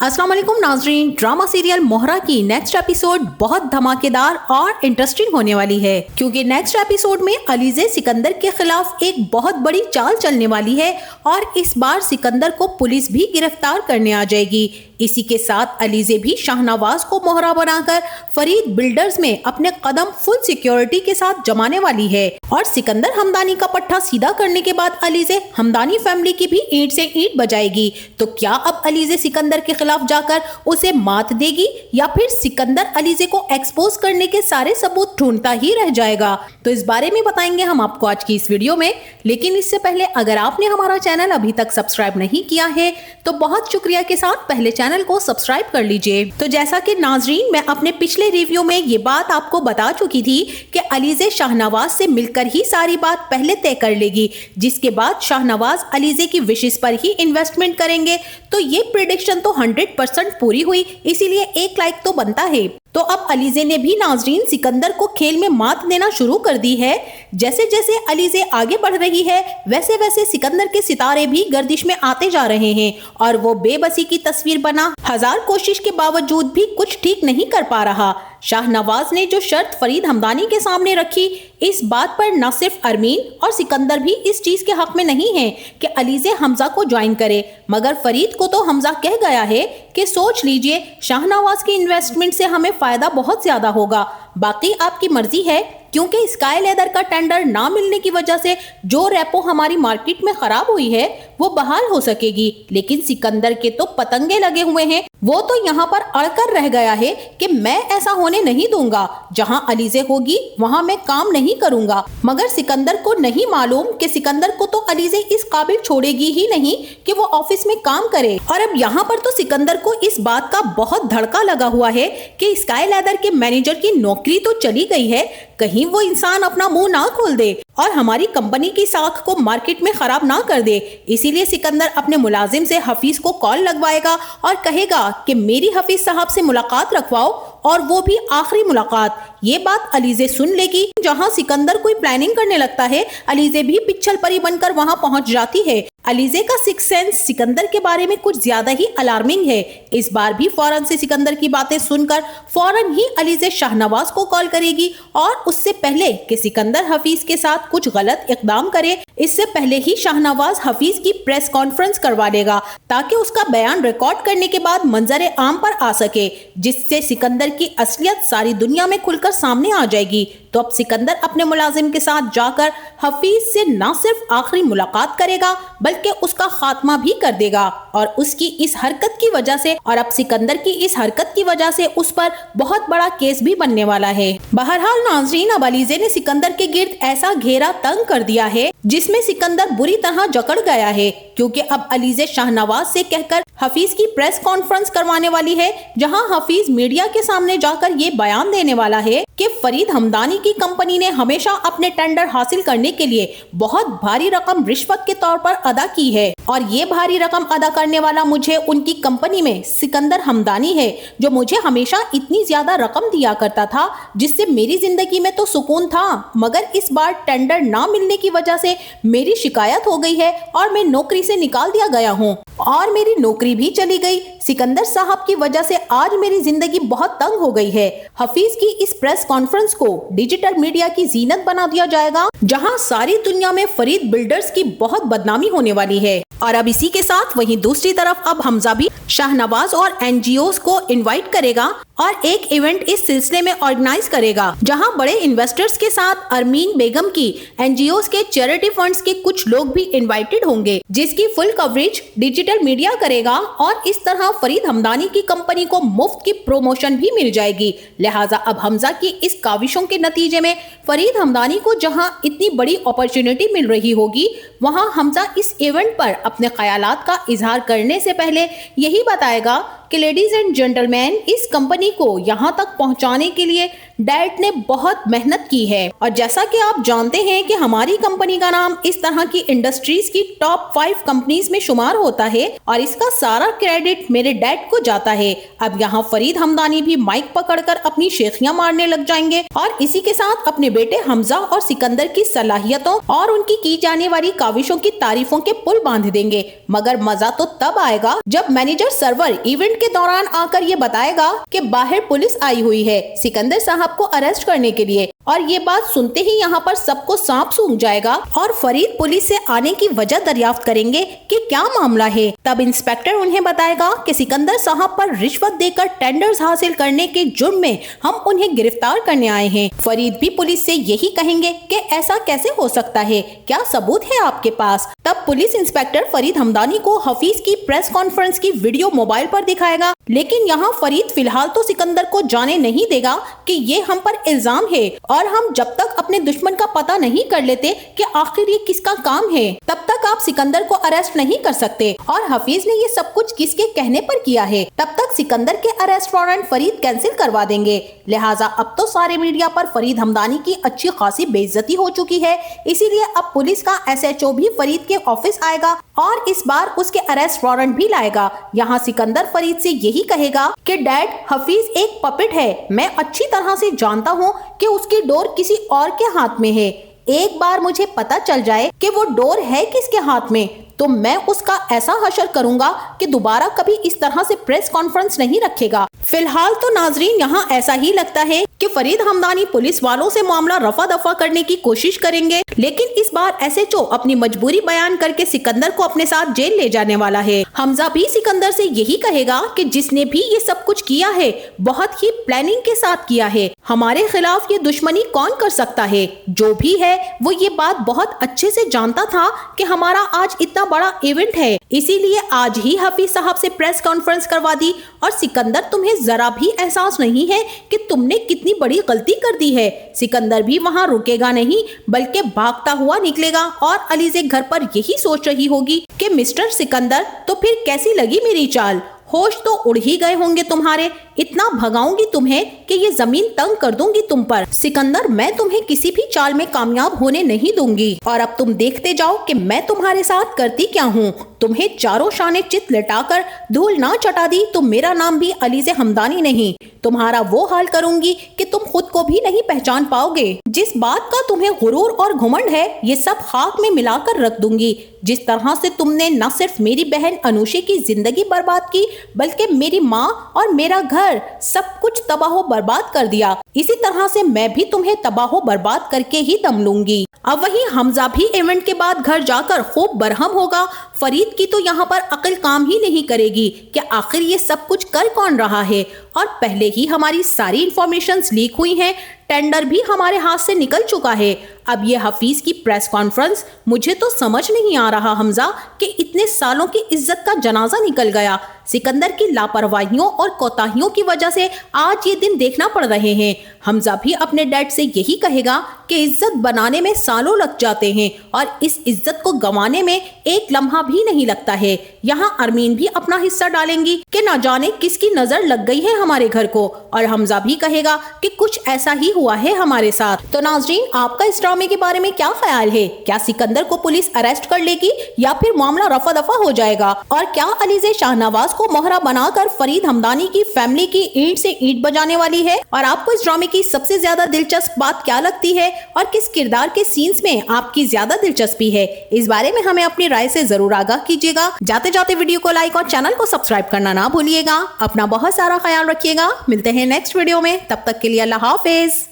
अस्सलाम वालेकुम नाजरीन। ड्रामा सीरियल मोहरा की नेक्स्ट एपिसोड बहुत धमाकेदार और इंटरेस्टिंग होने वाली है, क्योंकि नेक्स्ट एपिसोड में अलीज़े सिकंदर के खिलाफ एक बहुत बड़ी चाल चलने वाली है और इस बार सिकंदर को पुलिस भी गिरफ्तार करने आ जाएगी। इसी के साथ अलीज़े भी शाहनवाज को मोहरा बनाकर फरीद बिल्डर्स में अपने कदम फुल सिक्योरिटी के साथ जमाने वाली है और सिकंदर हमदानी का पट्टा सीधा करने के बाद अलीज़े हमदानी फैमिली की भी ईंट से ईंट बजाएगी। तो क्या अब अलीज़े सिकंदर के खिलाफ जाकर उसे मात देगी या फिर सिकंदर अलीज़े को एक्सपोज करने के सारे सबूत ढूंढता ही रह जाएगा? तो इस बारे में बताएंगे हम आपको आज की इस वीडियो में। लेकिन इससे पहले अगर आपने हमारा चैनल अभी तक सब्सक्राइब नहीं किया है तो बहुत शुक्रिया के साथ पहले चैनल को सब्सक्राइब कर लीजिए। तो जैसा कि नाजरीन मैं अपने पिछले रिव्यू में ये बात आपको बता चुकी थी कि अलीज़े शाहनवाज से मिलकर ही सारी बात पहले तय कर लेगी, जिसके बाद शाहनवाज अलीज़े की विशेष पर ही इन्वेस्टमेंट करेंगे। तो ये प्रेडिक्शन तो 100% पूरी हुई, इसीलिए एक लाइक तो बनता है। तो अब अलीज़े ने भी नाजरीन सिकंदर को खेल में मात देना शुरू कर दी है। जैसे जैसे अलीज़े आगे बढ़ रही है वैसे वैसे सिकंदर के सितारे भी गर्दिश में आते जा रहे हैं और वो बेबसी की तस्वीर बना हजार कोशिश के बावजूद भी कुछ ठीक नहीं कर पा रहा। शाहनवाज ने जो शर्त फरीद हमदानी के सामने रखी, इस बात पर न सिर्फ अरमीन और सिकंदर भी इस चीज के हक में नहीं है कि अलीज़े हमजा को ज्वाइन करे, मगर फरीद को तो हमजा कह गया है कि सोच लीजिए शाहनवाज की इन्वेस्टमेंट से हमें फायदा बहुत ज्यादा होगा, बाकी आपकी मर्जी है। क्योंकि स्काई लेदर का टेंडर ना मिलने की वजह से जो रेपो हमारी मार्केट में खराब हुई है वो बहाल हो सकेगी, लेकिन सिकंदर के तो पतंगे लगे हुए हैं। वो तो यहाँ पर अड़कर रह गया है कि मैं ऐसा होने नहीं दूंगा, जहाँ अलीज़े होगी वहाँ मैं काम नहीं करूंगा। मगर सिकंदर को नहीं मालूम कि सिकंदर को तो अलीज़े इस काबिल छोड़ेगी ही नहीं कि वो ऑफिस में काम करे। और अब यहाँ पर तो सिकंदर को इस बात का बहुत धड़का लगा हुआ है कि स्काई लेदर के मैनेजर की नौकरी तो चली गई है, कहीं वो इंसान अपना मुंह ना खोल दे और हमारी कंपनी की साख को मार्केट में खराब ना कर दे। इसीलिए सिकंदर अपने मुलाजिम से हफीज को कॉल लगवाएगा और कहेगा कि मेरी हफीज साहब से मुलाकात रखवाओ, और वो भी आखिरी मुलाकात। ये बात अलीज़े सुन लेगी। जहां सिकंदर कोई प्लानिंग करने लगता है, अलीज़े भी पिच्छल परी बनकर वहां पहुंच जाती है। अलीज़े का सिक्स सेंस सिकंदर के बारे में कुछ ज्यादा ही अलार्मिंग है। इस बार भी फौरन से सिकंदर की बातें सुनकर फौरन ही अलीज़े शाहनवाज को कॉल करेगी और उससे पहले कि सिकंदर हफीज के साथ कुछ गलत इकदाम करे, इससे पहले ही शाहनवाज हफीज की प्रेस कॉन्फ्रेंस करवा लेगा ताकि उसका बयान रिकॉर्ड करने के बाद मंजर आम पर आ सके, जिससे सिकंदर की असलियत सारी दुनिया में खुलकर सामने आ जाएगी। तो अब सिकंदर अपने मुलाजिम के साथ जाकर हफीज से न सिर्फ आखिरी मुलाकात करेगा बल्कि उसका खात्मा भी कर देगा। और उसकी इस हरकत की वजह से और अब सिकंदर की इस हरकत की वजह से उस पर बहुत बड़ा केस भी बनने वाला है। बहरहाल नाजरीन, अब अलीज़े ने सिकंदर के गिर्द ऐसा घेरा तंग कर दिया है जिसमें सिकंदर बुरी तरह जकड़ गया है, क्योंकि अब अलीज़े शाहनवाज से कहकर हफीज की प्रेस कॉन्फ्रेंस करवाने वाली है, जहां हफीज मीडिया के सामने जाकर ये बयान देने वाला है कि फरीद हमदानी की कंपनी ने हमेशा अपने टेंडर हासिल करने के लिए बहुत भारी रकम रिश्वत के तौर पर अदा की है और ये भारी रकम अदा करने वाला मुझे उनकी कंपनी में सिकंदर हमदानी है, जो मुझे हमेशा इतनी ज्यादा रकम दिया करता था जिससे मेरी जिंदगी में तो सुकून था। मगर इस बार टेंडर ना मिलने की वजह से मेरी शिकायत हो गई है और मैं नौकरी से निकाल दिया गया हूँ और मेरी नौकरी भी चली गई। सिकंदर साहब की वजह से आज मेरी जिंदगी बहुत तंग हो गई है। हफीज की इस प्रेस कॉन्फ्रेंस को डिजिटल मीडिया की जीनत बना दिया जाएगा, जहां सारी दुनिया में फरीद बिल्डर्स की बहुत बदनामी होने वाली है। और अब इसी के साथ वहीं दूसरी तरफ अब हमजा भी शाहनवाज और एनजीओस को इनवाइट करेगा और एक इवेंट इस सिलसिले में ऑर्गेनाइज करेगा, जहां बड़े इन्वेस्टर्स के साथ अरमीन बेगम की एनजीओस के चैरिटी फंड्स के कुछ लोग भी इनवाइटेड होंगे, जिसकी फुल कवरेज डिजिटल मीडिया करेगा और इस तरह फरीद हमदानी की कंपनी को मुफ्त की प्रमोशन भी मिल जाएगी। लिहाजा अब हमजा की इस काविशों के नतीजे में फरीद हमदानी को जहां इतनी बड़ी अपॉर्चुनिटी मिल रही होगी, वहां हमजा इस इवेंट पर अपने ख्यालात का इजहार करने से पहले यही बताएगा कि लेडीज एंड जेंटलमैन, इस कंपनी को यहाँ तक पहुँचाने के लिए डैड ने बहुत मेहनत की है। और जैसा कि आप जानते हैं कि हमारी कंपनी का नाम इस तरह की इंडस्ट्रीज की टॉप 5 कंपनीज में शुमार होता है और इसका सारा क्रेडिट मेरे डैड को जाता है। अब यहाँ फरीद हमदानी भी माइक पकड़कर अपनी शेखियां मारने लग जाएंगे और इसी के साथ अपने बेटे हमजा और सिकंदर की सलाहियतों और उनकी की जाने वाली काविशों की तारीफों के पुल बांध देंगे। मगर मजा तो तब आएगा जब मैनेजर सर्वर इवेंट के दौरान आकर ये बताएगा कि बाहर पुलिस आई हुई है सिकंदर साहब को अरेस्ट करने के लिए, और ये बात सुनते ही यहाँ पर सबको सांप सूंघ जाएगा और फरीद पुलिस से आने की वजह दरियाफ्त करेंगे कि क्या मामला है। तब इंस्पेक्टर उन्हें बताएगा कि सिकंदर साहब पर रिश्वत देकर टेंडर्स हासिल करने के जुर्म में हम उन्हें गिरफ्तार करने आए हैं। फरीद भी पुलिस से यही कहेंगे कि ऐसा कैसे हो सकता है, क्या सबूत है आपके पास। तब पुलिस इंस्पेक्टर फरीद हमदानी को हफीज की प्रेस कॉन्फ्रेंस की वीडियो मोबाइल पर दिखाएगा, लेकिन यहाँ फरीद फिलहाल तो सिकंदर को जाने नहीं देगा कि ये हम पर इल्जाम है और हम जब तक अपने दुश्मन का पता नहीं कर लेते कि आखिर ये किसका काम है तब तक आप सिकंदर को अरेस्ट नहीं कर सकते। और हफीज ने ये सब कुछ किसके कहने पर किया है, तब तक सिकंदर के अरेस्ट वारंट फरीद कैंसिल करवा देंगे। लिहाजा अब तो सारे मीडिया पर फरीद हमदानी की अच्छी खासी बेइज्जती हो चुकी है, इसीलिए अब पुलिस का SHO भी फरीद के ऑफिस आएगा और इस बार उसके अरेस्ट वारंट भी लाएगा। यहाँ सिकंदर फरीद से यही कहेगा कि डैड, हफीज एक पपेट है, मैं अच्छी तरह से जानता हूँ कि उसकी डोर किसी और के हाथ में है। एक बार मुझे पता चल जाए कि वो डोर है किसके हाथ में तो मैं उसका ऐसा हशर करूंगा कि दोबारा कभी इस तरह से प्रेस कॉन्फ्रेंस नहीं रखेगा। फिलहाल तो नाजरीन यहाँ ऐसा ही लगता है कि फरीद हमदानी पुलिस वालों से मामला रफा दफा करने की कोशिश करेंगे, लेकिन इस बार SHO अपनी मजबूरी बयान करके सिकंदर को अपने साथ जेल ले जाने वाला है। हमजा भी सिकंदर से यही कहेगा कि जिसने भी ये सब कुछ किया है बहुत ही प्लानिंग के साथ किया है, हमारे खिलाफ ये दुश्मनी कौन कर सकता है। जो भी है वो ये बात बहुत अच्छे से जानता था कि हमारा आज इतना बड़ा इवेंट है, इसीलिए आज ही हफीज साहब से प्रेस कॉन्फ्रेंस करवा दी। और सिकंदर, तुम्हें जरा भी एहसास नहीं है कि तुमने कितनी बड़ी गलती कर दी है। सिकंदर भी वहाँ रुकेगा नहीं बल्कि भागता हुआ निकलेगा और अलीज़े घर पर यही सोच रही होगी कि मिस्टर सिकंदर, तो फिर कैसी लगी मेरी चाल, होश तो उड़ ही गए होंगे तुम्हारे, इतना भगाऊंगी तुम्हें कि ये जमीन तंग कर दूंगी तुम पर। सिकंदर, मैं तुम्हें किसी भी चाल में कामयाब होने नहीं दूंगी और अब तुम देखते जाओ कि मैं तुम्हारे साथ करती क्या हूँ। तुम्हें चारों शाने चित लटाकर धूल ना चटा दी तो मेरा नाम भी अलीज़े हमदानी नहीं। तुम्हारा वो हाल करूंगी कि तुम खुद को भी नहीं पहचान पाओगे। जिस बात का तुम्हें गुरूर और घुमंड है ये सब खाक में मिलाकर रख दूंगी। जिस तरह से तुमने न सिर्फ मेरी बहन अनुषा की जिंदगी बर्बाद की बल्कि मेरी माँ और मेरा घर सब कुछ तबाह बर्बाद कर दिया, इसी तरह से मैं भी तुम्हें तबाह बर्बाद करके ही दम लूंगी। अब वहीं हमजा भी इवेंट के बाद घर जाकर खूब बरहम होगा। फरीद की तो यहाँ पर अकल काम ही नहीं करेगी कि आखिर ये सब कुछ कर कौन रहा है, और पहले ही हमारी सारी इंफॉर्मेशंस लीक हुई हैं, टेंडर भी हमारे हाथ से निकल चुका है। अब ये हफीज की प्रेस कॉन्फ्रेंस, मुझे तो समझ नहीं आ रहा हमजा कि इतने सालों की इज्जत का जनाजा निकल गया। सिकंदर की लापरवाहियों और कोताहियों की वजह से आज ये दिन देखना पड़ रहे हैं। हमजा भी अपने डैड से यही कहेगा कि इज्जत बनाने में सालों लग जाते हैं और इस इज्जत को गंवाने में एक लम्हा भी नहीं लगता है। यहाँ अरमीन भी अपना हिस्सा डालेंगी कि न जाने किसकी नजर लग गई है हमारे घर को, और हमजा भी कहेगा कि कुछ ऐसा ही हुआ है हमारे साथ। तो नाजरीन, आपका इस ड्रामे के बारे में क्या ख्याल है? क्या सिकंदर को पुलिस अरेस्ट कर लेगी या फिर मामला रफा दफा हो जाएगा? और क्या अलीज़े शाहनवाज को मोहरा बनाकर फरीद हमदानी की फैमिली की ईंट से ईंट बजाने वाली है? और आपको इस ड्रामे की सबसे ज्यादा दिलचस्प बात क्या लगती है और किस किरदार के सीन्स में आपकी ज्यादा दिलचस्पी है? इस बारे में हमें अपनी राय से जरूर आगाह कीजिएगा। जाते जाते वीडियो को लाइक और चैनल को सब्सक्राइब करना ना भूलिएगा। अपना बहुत सारा ख्याल रखिएगा। मिलते हैं नेक्स्ट वीडियो में, तब तक के लिए अल्लाह हाफिज।